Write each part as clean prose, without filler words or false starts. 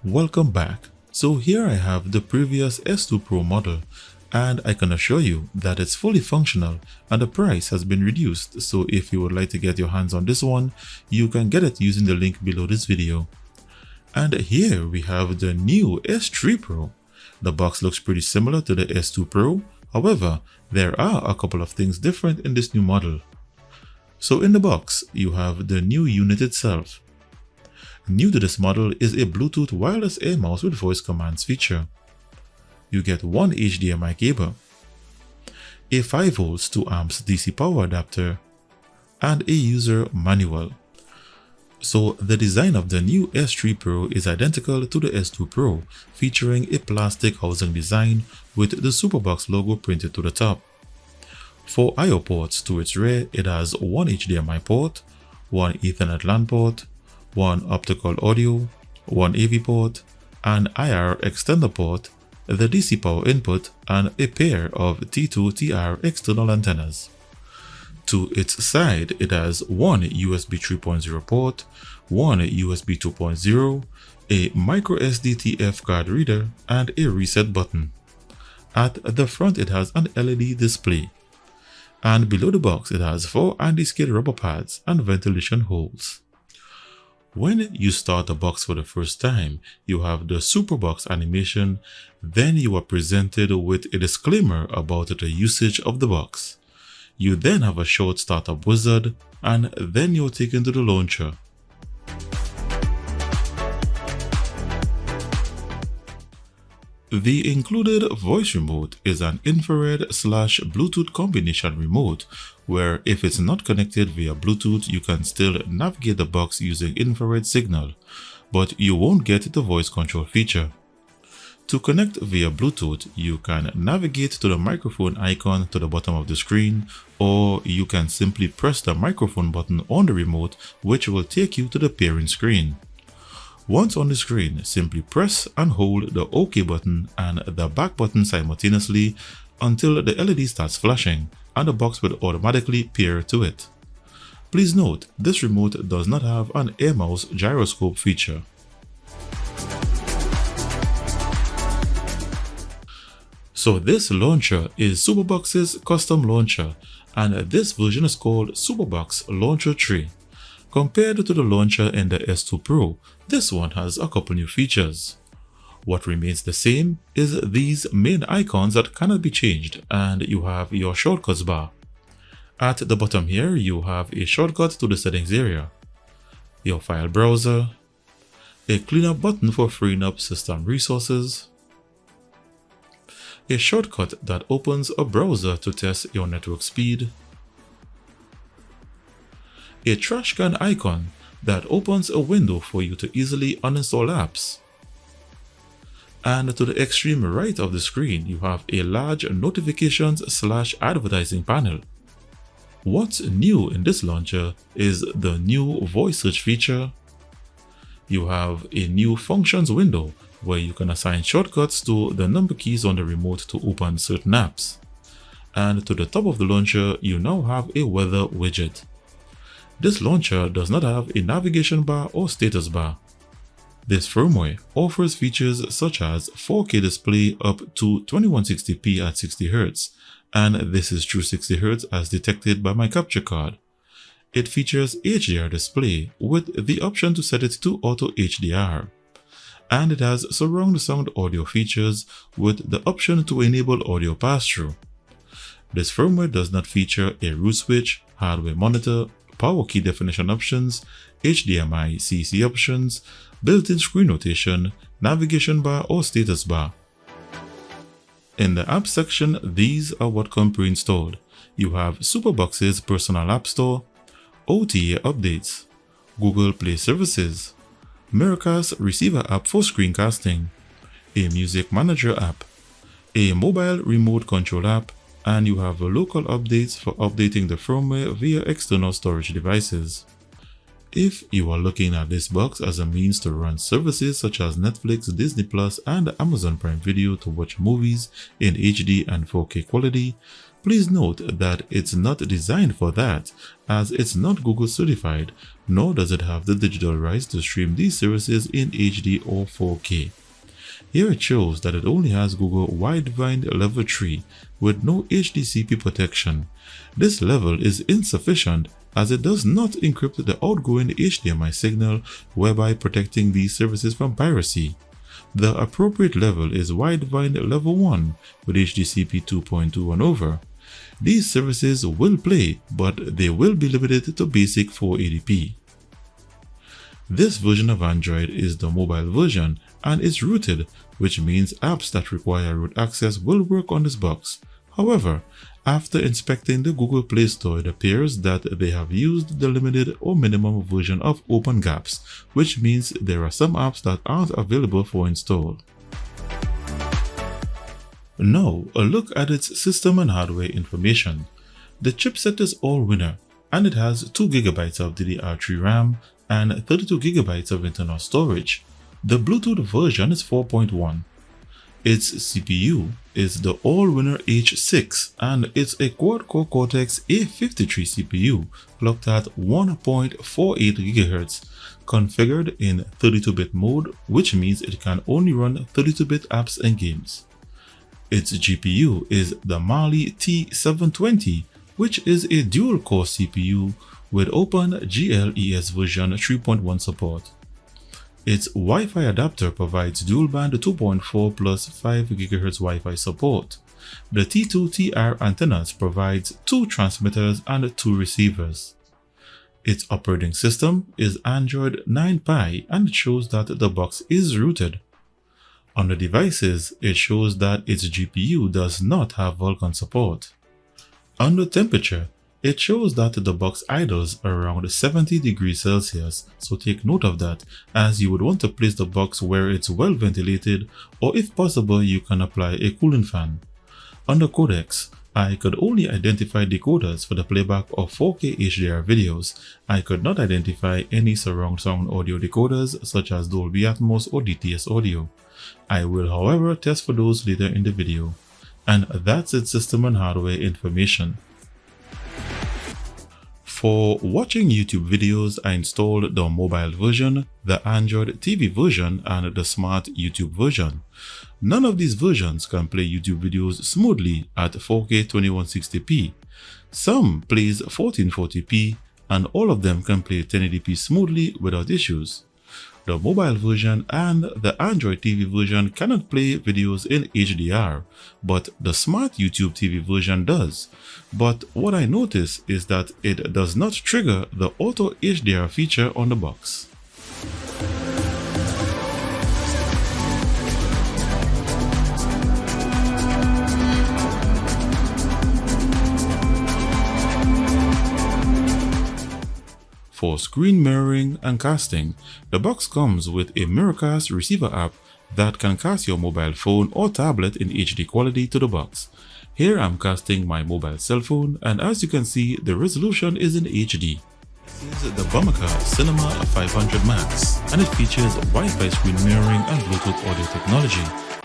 Welcome back. So here I have the previous S2 Pro model, and I can assure you that it's fully functional and the price has been reduced. So if you would like to get your hands on this one, you can get it using the link below this video. And here we have the new S3 Pro. The box looks pretty similar to the S2 Pro. However, there are a couple of things different in this new model. So in the box, you have the new unit itself. New to this model is a Bluetooth wireless air mouse with voice commands feature. You get one HDMI cable, a 5V 2 amps DC power adapter, and a user manual. So the design of the new S3 Pro is identical to the S2 Pro, featuring a plastic housing design with the Superbox logo printed to the top. For I/O ports to its rear, it has one HDMI port, one Ethernet LAN port, one optical audio, one AV port, an IR extender port, the DC power input, and a pair of T2TR external antennas. To its side, it has one USB 3.0 port, one USB 2.0, a microSD TF card reader, and a reset button. At the front, it has an LED display. And below the box, it has 4 anti-skid rubber pads and ventilation holes. When you start the box for the first time, you have the Superbox animation, then you are presented with a disclaimer about the usage of the box. You then have a short startup wizard, and then you're taken to the launcher. The included voice remote is an infrared/Bluetooth combination remote where if it's not connected via Bluetooth, you can still navigate the box using infrared signal, but you won't get the voice control feature. To connect via Bluetooth, you can navigate to the microphone icon to the bottom of the screen, or you can simply press the microphone button on the remote, which will take you to the pairing screen. Once on the screen, simply press and hold the OK button and the back button simultaneously until the LED starts flashing and the box will automatically pair to it. Please note, this remote does not have an air mouse gyroscope feature. So this launcher is Superbox's custom launcher, and this version is called Superbox Launcher 3. Compared to the launcher in the S2 Pro, this one has a couple new features. What remains the same is these main icons that cannot be changed, and you have your shortcuts bar. At the bottom here, you have a shortcut to the settings area, your file browser, a cleanup button for freeing up system resources, a shortcut that opens a browser to test your network speed, a trash can icon that opens a window for you to easily uninstall apps. And to the extreme right of the screen, you have a large notifications/advertising panel. What's new in this launcher is the new voice search feature. You have a new functions window where you can assign shortcuts to the number keys on the remote to open certain apps. And to the top of the launcher, you now have a weather widget. This launcher does not have a navigation bar or status bar. This firmware offers features such as 4K display up to 2160p at 60Hz, and this is true 60Hz as detected by my capture card. It features HDR display with the option to set it to Auto HDR. And it has surround sound audio features with the option to enable audio pass-through. This firmware does not feature a root switch, hardware monitor, power key definition options, HDMI CC options, built-in screen rotation, navigation bar or status bar. In the app section, these are what come pre-installed. You have Superbox's personal app store, OTA updates, Google Play services, Miracast receiver app for screencasting, a music manager app, a mobile remote control app, and you have local updates for updating the firmware via external storage devices. If you are looking at this box as a means to run services such as Netflix, Disney+, and Amazon Prime Video to watch movies in HD and 4K quality, Please note that it's not designed for that, as it's not Google certified, nor does it have the digital rights to stream these services in HD or 4K. Here it shows that it only has Google Wideband Level 3 with no HDCP protection. This level is insufficient as it does not encrypt the outgoing HDMI signal, whereby protecting these services from piracy. The appropriate level is Wideband Level 1 with HDCP 2.2 and over. These services will play, but they will be limited to basic 480p. This version of Android is the mobile version and is rooted, which means apps that require root access will work on this box. However, after inspecting the Google Play Store, it appears that they have used the limited or minimum version of OpenGApps, which means there are some apps that aren't available for install. Now, a look at its system and hardware information. The chipset is Allwinner, and it has 2GB of DDR3 RAM and 32GB of internal storage. The Bluetooth version is 4.1. Its CPU is the Allwinner H6 and it's a quad-core Cortex A53 CPU clocked at 1.48 GHz, configured in 32-bit mode, which means it can only run 32-bit apps and games. Its GPU is the Mali T720, which is a dual-core CPU with OpenGL-ES version 3.1 support. Its Wi-Fi adapter provides dual-band 2.4 plus 5 GHz Wi-Fi support. The T2TR antennas provides 2 transmitters and 2 receivers. Its operating system is Android 9 Pie and it shows that the box is rooted. On the devices, it shows that its GPU does not have Vulkan support. Under temperature, it shows that the box idles around 70 degrees Celsius, so take note of that, as you would want to place the box where it's well ventilated, or if possible you can apply a cooling fan. Under codecs, I could only identify decoders for the playback of 4K HDR videos. I could not identify any surround sound audio decoders such as Dolby Atmos or DTS audio. I will however test for those later in the video. And that's its system and hardware information. For watching YouTube videos, I installed the mobile version, the Android TV version, and the smart YouTube version. None of these versions can play YouTube videos smoothly at 4K 2160p. Some plays 1440p, and all of them can play 1080p smoothly without issues. The mobile version and the Android TV version cannot play videos in HDR, but the smart YouTube TV version does. But what I notice is that it does not trigger the auto HDR feature on the box. For screen mirroring and casting, the box comes with a Mirrorcast receiver app that can cast your mobile phone or tablet in HD quality to the box. Here I'm casting my mobile cell phone, and as you can see, the resolution is in HD. This is the Bumaka Cinema 500 Max, and it features Wi-Fi screen mirroring and Bluetooth audio technology.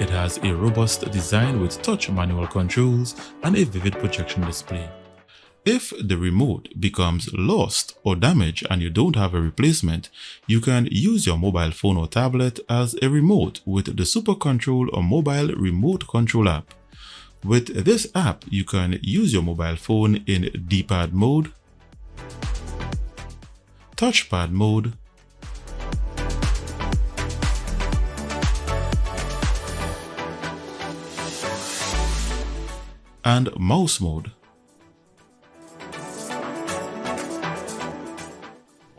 It has a robust design with touch manual controls and a vivid projection display. If the remote becomes lost or damaged and you don't have a replacement, you can use your mobile phone or tablet as a remote with the Super Control or mobile remote control app. With this app, you can use your mobile phone in D-pad mode, touchpad mode, and mouse mode.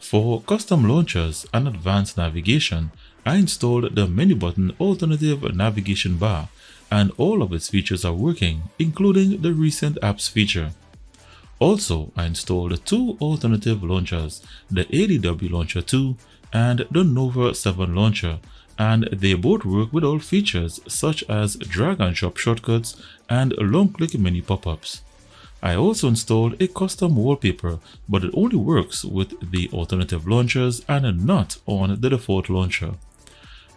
For custom launchers and advanced navigation, I installed the menu button alternative navigation bar, and all of its features are working, including the recent apps feature. Also, I installed 2 alternative launchers, the ADW Launcher 2 and the Nova 7 Launcher, and they both work with all features such as drag and drop shortcuts and long click menu pop-ups. I also installed a custom wallpaper, but it only works with the alternative launchers and not on the default launcher.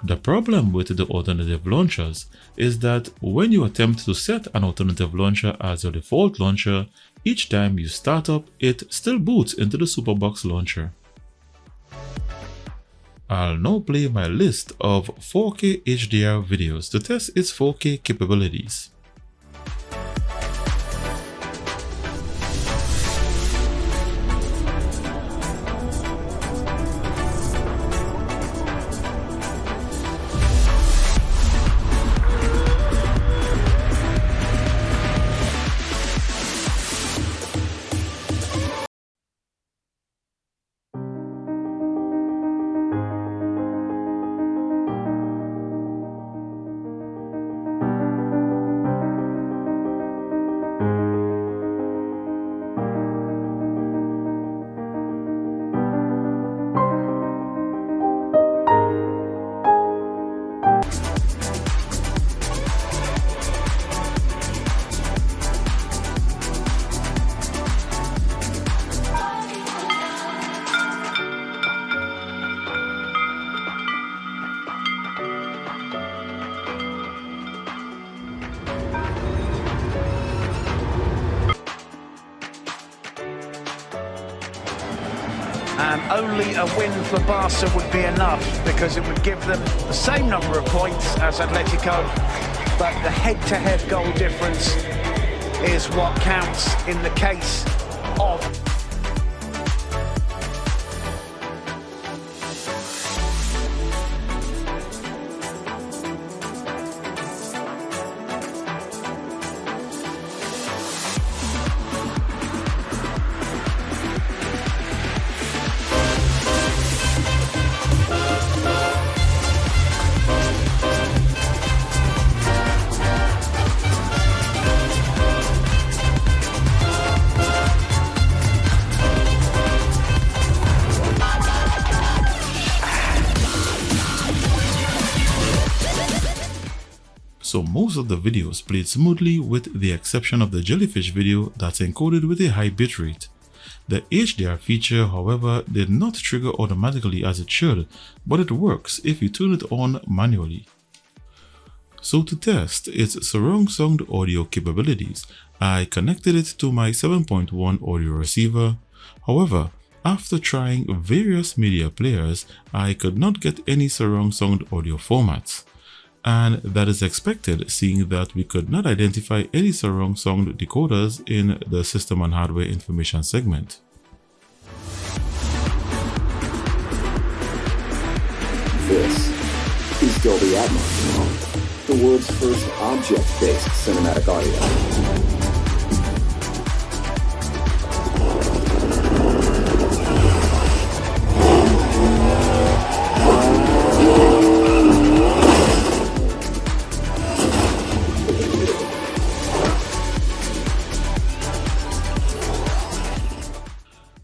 The problem with the alternative launchers is that when you attempt to set an alternative launcher as your default launcher, each time you start up, it still boots into the Superbox launcher. I'll now play my list of 4K HDR videos to test its 4K capabilities. And only a win for Barca would be enough, because it would give them the same number of points as Atletico, but the head-to-head goal difference is what counts in the case of So most of the videos played smoothly with the exception of the jellyfish video that's encoded with a high bitrate. The HDR feature, however, did not trigger automatically as it should, but it works if you turn it on manually. So to test its surround sound audio capabilities, I connected it to my 7.1 audio receiver. However, after trying various media players, I could not get any surround sound audio formats. And that is expected, seeing that we could not identify any surround sound decoders in the system and hardware information segment. This is Dolby Atmos, the world's first object-based cinematic audio.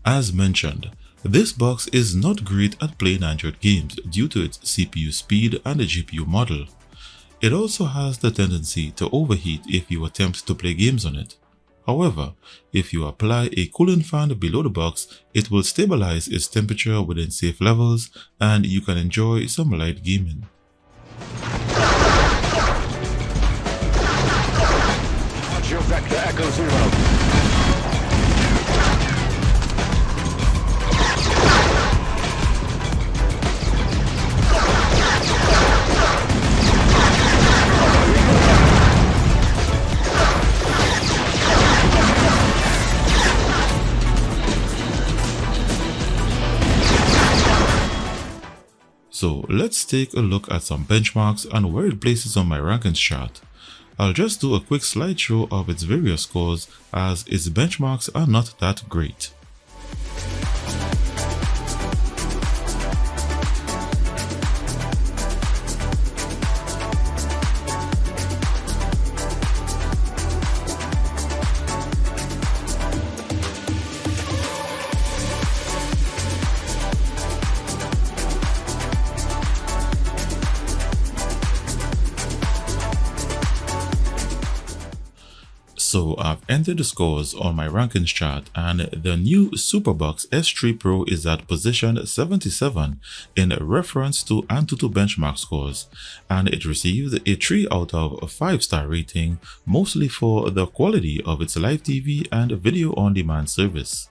As mentioned, this box is not great at playing Android games due to its CPU speed and the GPU model. It also has the tendency to overheat if you attempt to play games on it. However, if you apply a cooling fan below the box, it will stabilize its temperature within safe levels and you can enjoy some light gaming. Your vector echo 0. So let's take a look at some benchmarks and where it places on my rankings chart. I'll just do a quick slideshow of its various scores as its benchmarks are not that great. So I've entered the scores on my rankings chart, and the new Superbox S3PRO is at position 77 in reference to Antutu benchmark scores, and it received a 3 out of 5-star rating, mostly for the quality of its live TV and video on demand service.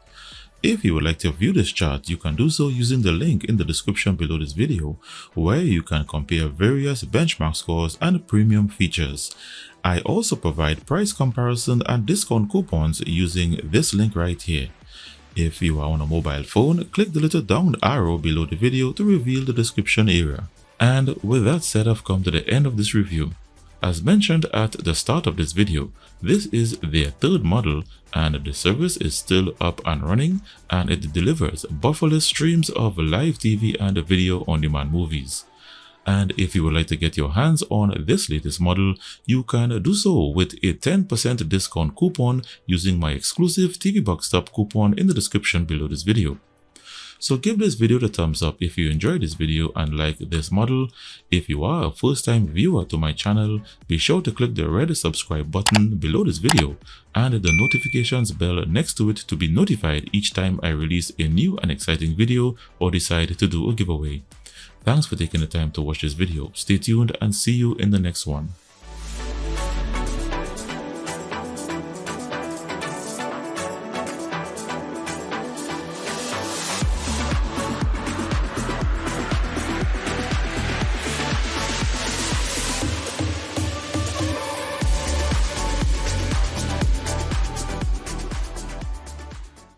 If you would like to view this chart, you can do so using the link in the description below this video, where you can compare various benchmark scores and premium features. I also provide price comparison and discount coupons using this link right here. If you are on a mobile phone, click the little down arrow below the video to reveal the description area. And with that said, I've come to the end of this review. As mentioned at the start of this video, this is their 3rd model and the service is still up and running, and it delivers bufferless streams of live TV and video on demand movies. And if you would like to get your hands on this latest model, you can do so with a 10% discount coupon using my exclusive TV Box Stop coupon in the description below this video. So give this video the thumbs up if you enjoyed this video and like this model. If you are a first-time viewer to my channel, be sure to click the red subscribe button below this video and the notifications bell next to it to be notified each time I release a new and exciting video or decide to do a giveaway. Thanks for taking the time to watch this video. Stay tuned and see you in the next one.